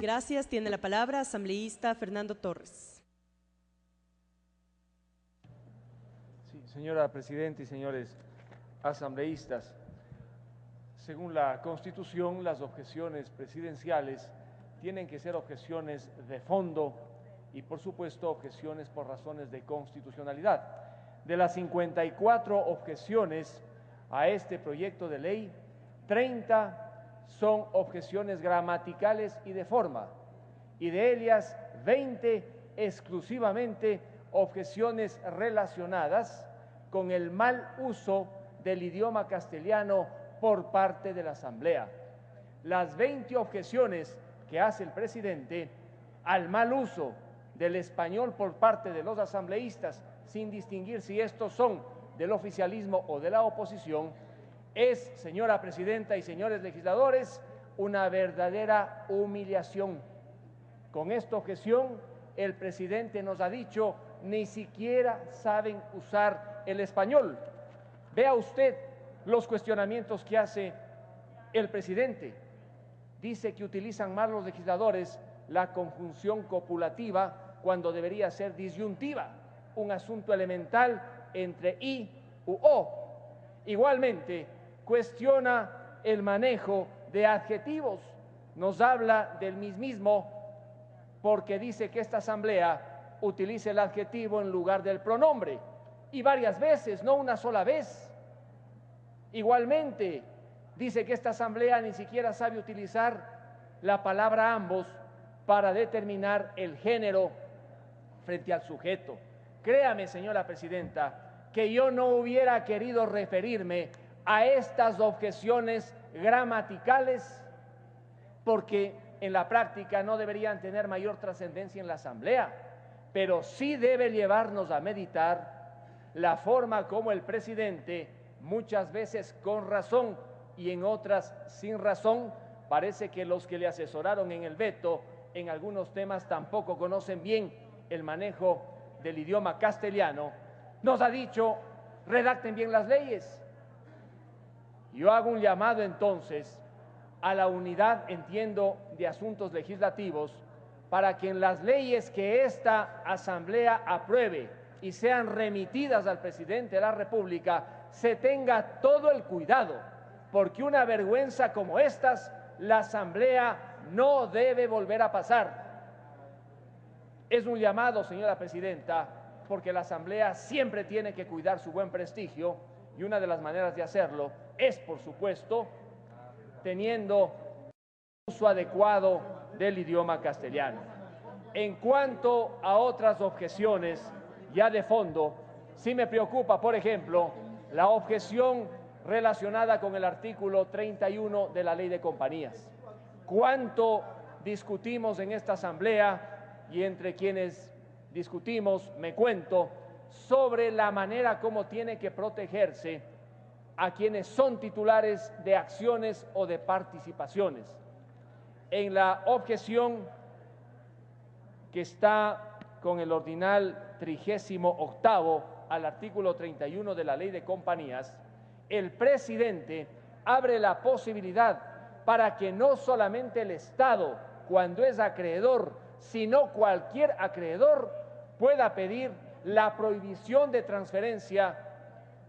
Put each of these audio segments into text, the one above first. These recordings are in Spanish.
Gracias. Tiene la palabra asambleísta Fernando Torres. Sí, señora Presidenta y señores asambleístas, según la Constitución, las objeciones presidenciales tienen que ser objeciones de fondo y, por supuesto, objeciones por razones de constitucionalidad. De las 54 objeciones a este proyecto de ley, 30 son objeciones gramaticales y de forma, y de ellas 20 exclusivamente objeciones relacionadas con el mal uso del idioma castellano por parte de la Asamblea. Las 20 objeciones que hace el presidente al mal uso del español por parte de los asambleístas, sin distinguir si estos son del oficialismo o de la oposición, es, señora Presidenta y señores legisladores, una verdadera humillación. Con esta objeción, el presidente nos ha dicho, ni siquiera saben usar el español. Vea usted los cuestionamientos que hace el presidente. Dice que utilizan mal los legisladores la conjunción copulativa cuando debería ser disyuntiva, un asunto elemental entre y u o. Igualmente, cuestiona el manejo de adjetivos. Nos habla del mismismo porque dice que esta asamblea utiliza el adjetivo en lugar del pronombre, y varias veces, no una sola vez. Igualmente, dice que esta asamblea ni siquiera sabe utilizar la palabra ambos para determinar el género frente al sujeto. Créame, señora Presidenta, que yo no hubiera querido referirme a estas objeciones gramaticales porque en la práctica no deberían tener mayor trascendencia en la Asamblea, pero sí debe llevarnos a meditar la forma como el presidente, muchas veces con razón y en otras sin razón, parece que los que le asesoraron en el veto en algunos temas tampoco conocen bien el manejo del idioma castellano, nos ha dicho, redacten bien las leyes. Yo hago un llamado entonces a la unidad, entiendo, de asuntos legislativos, para que en las leyes que esta Asamblea apruebe y sean remitidas al presidente de la República, se tenga todo el cuidado, porque una vergüenza como estas, la Asamblea no debe volver a pasar. Es un llamado, señora Presidenta, porque la Asamblea siempre tiene que cuidar su buen prestigio y una de las maneras de hacerlo es, por supuesto, teniendo uso adecuado del idioma castellano. En cuanto a otras objeciones ya de fondo, sí me preocupa, por ejemplo, la objeción relacionada con el artículo 31 de la Ley de Compañías. ¿Cuánto discutimos en esta Asamblea y entre quienes discutimos, me cuento, sobre la manera como tiene que protegerse a quienes son titulares de acciones o de participaciones? En la objeción que está con el ordinal 38º al artículo 31 de la Ley de Compañías, el presidente abre la posibilidad para que no solamente el Estado, cuando es acreedor, sino cualquier acreedor, pueda pedir la prohibición de transferencia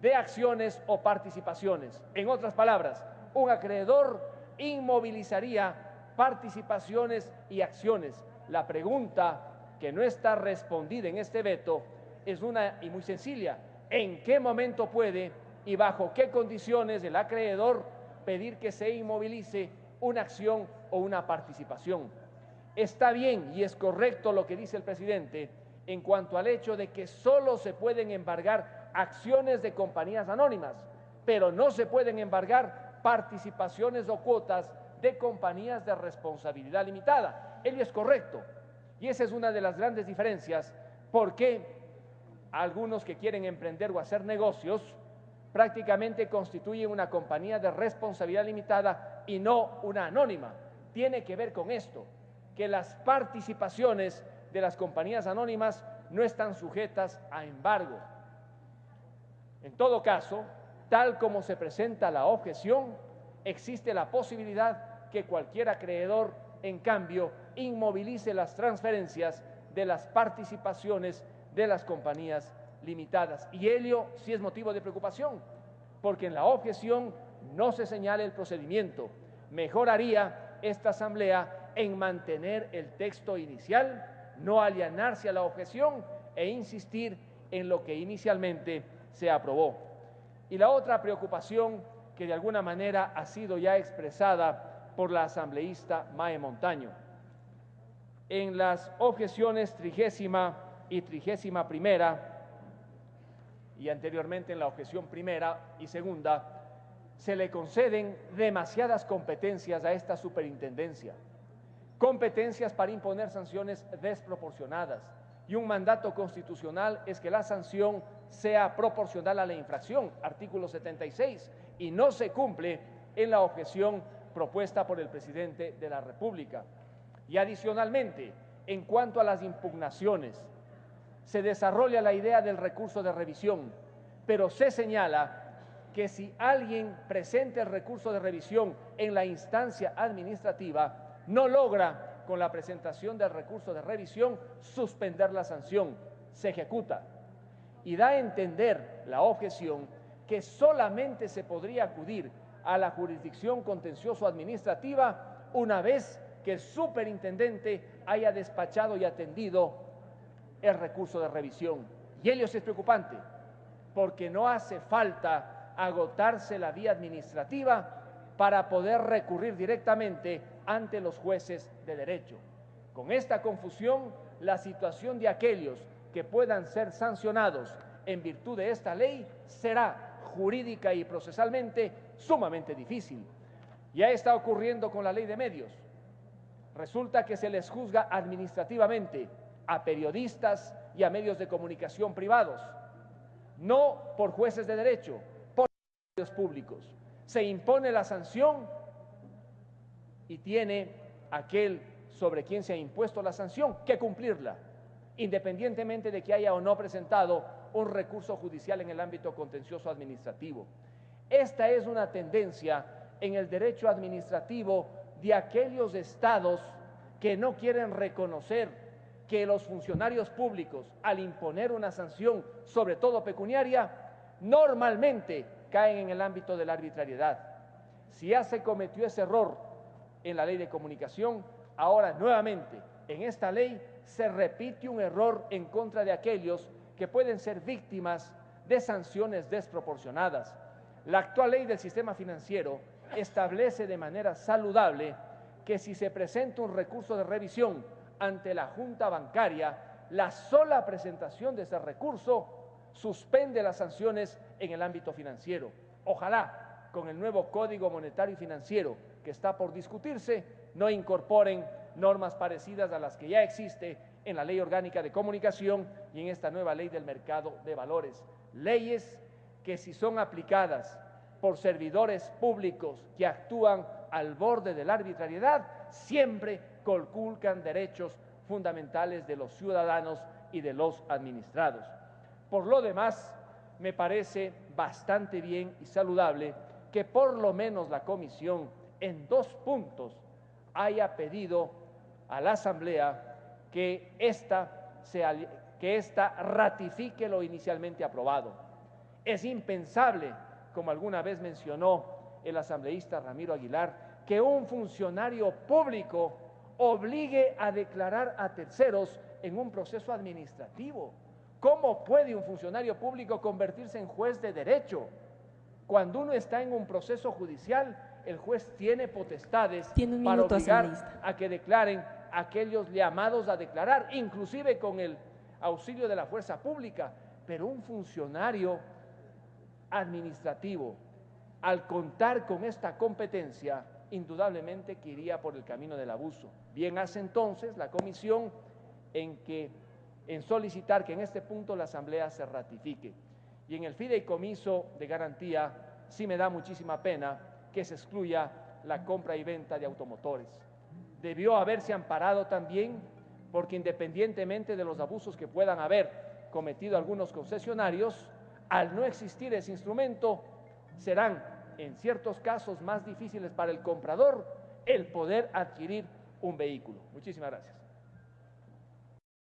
de acciones o participaciones. En otras palabras, un acreedor inmovilizaría participaciones y acciones. La pregunta que no está respondida en este veto es una y muy sencilla: ¿en qué momento puede y bajo qué condiciones el acreedor pedir que se inmovilice una acción o una participación? Está bien y es correcto lo que dice el presidente en cuanto al hecho de que solo se pueden embargar acciones de compañías anónimas, pero no se pueden embargar participaciones o cuotas de compañías de responsabilidad limitada. Ello es correcto, y esa es una de las grandes diferencias, porque algunos que quieren emprender o hacer negocios prácticamente constituyen una compañía de responsabilidad limitada y no una anónima. Tiene que ver con esto, que las participaciones de las compañías anónimas no están sujetas a embargo. En todo caso, tal como se presenta la objeción, existe la posibilidad que cualquier acreedor en cambio, inmovilice las transferencias de las participaciones de las compañías limitadas. Y ello sí es motivo de preocupación, porque en la objeción no se señala el procedimiento. Mejoraría esta Asamblea en mantener el texto inicial, no alienarse a la objeción e insistir en lo que inicialmente se aprobó. Y la otra preocupación que de alguna manera ha sido ya expresada por la asambleísta Mae Montaño. En las objeciones 30ª y 31ª, y anteriormente en la objeción primera y segunda, se le conceden demasiadas competencias a esta superintendencia, competencias para imponer sanciones desproporcionadas, y un mandato constitucional es que la sanción sea proporcional a la infracción, artículo 76, y no se cumple en la objeción propuesta por el presidente de la República. Y adicionalmente, en cuanto a las impugnaciones, se desarrolla la idea del recurso de revisión, pero se señala que si alguien presenta el recurso de revisión en la instancia administrativa, no logra con la presentación del recurso de revisión suspender la sanción, se ejecuta. Y da a entender la objeción que solamente se podría acudir a la jurisdicción contencioso administrativa una vez que el superintendente haya despachado y atendido el recurso de revisión. Y ello sí es preocupante, porque no hace falta agotarse la vía administrativa para poder recurrir directamente ante los jueces de derecho. Con esta confusión, la situación de aquellos que puedan ser sancionados en virtud de esta ley será jurídica y procesalmente sumamente difícil. Ya está ocurriendo con la ley de medios. Resulta que se les juzga administrativamente a periodistas y a medios de comunicación privados, no por jueces de derecho, por medios públicos. Se impone la sanción y tiene aquel sobre quien se ha impuesto la sanción que cumplirla, independientemente de que haya o no presentado un recurso judicial en el ámbito contencioso administrativo. Esta es una tendencia en el derecho administrativo de aquellos estados que no quieren reconocer que los funcionarios públicos, al imponer una sanción, sobre todo pecuniaria, normalmente caen en el ámbito de la arbitrariedad. Si ya se cometió ese error en la ley de comunicación, ahora nuevamente en esta ley se repite un error en contra de aquellos que pueden ser víctimas de sanciones desproporcionadas. La actual ley del sistema financiero establece de manera saludable que si se presenta un recurso de revisión ante la Junta Bancaria, la sola presentación de ese recurso suspende las sanciones en el ámbito financiero. Ojalá con el nuevo Código Monetario y Financiero que está por discutirse no incorporen normas parecidas a las que ya existe en la Ley Orgánica de Comunicación y en esta nueva Ley del Mercado de Valores. Leyes que, si son aplicadas por servidores públicos que actúan al borde de la arbitrariedad, siempre conculcan derechos fundamentales de los ciudadanos y de los administrados. Por lo demás, me parece bastante bien y saludable que por lo menos la Comisión en 2 puntos haya pedido a la Asamblea que ésta ratifique lo inicialmente aprobado. Es impensable, como alguna vez mencionó el asambleísta Ramiro Aguilar, que un funcionario público obligue a declarar a terceros en un proceso administrativo. ¿Cómo puede un funcionario público convertirse en juez de derecho? Cuando uno está en un proceso judicial, el juez tiene potestades para obligar a que declaren a aquellos llamados a declarar, inclusive con el auxilio de la fuerza pública. Pero un funcionario administrativo, al contar con esta competencia, indudablemente que iría por el camino del abuso. Bien hace entonces la Comisión en solicitar que en este punto la Asamblea se ratifique. Y en el fideicomiso de garantía, sí me da muchísima pena que se excluya la compra y venta de automotores. Debió haberse amparado también, porque independientemente de los abusos que puedan haber cometido algunos concesionarios, al no existir ese instrumento, serán en ciertos casos más difíciles para el comprador el poder adquirir un vehículo. Muchísimas gracias.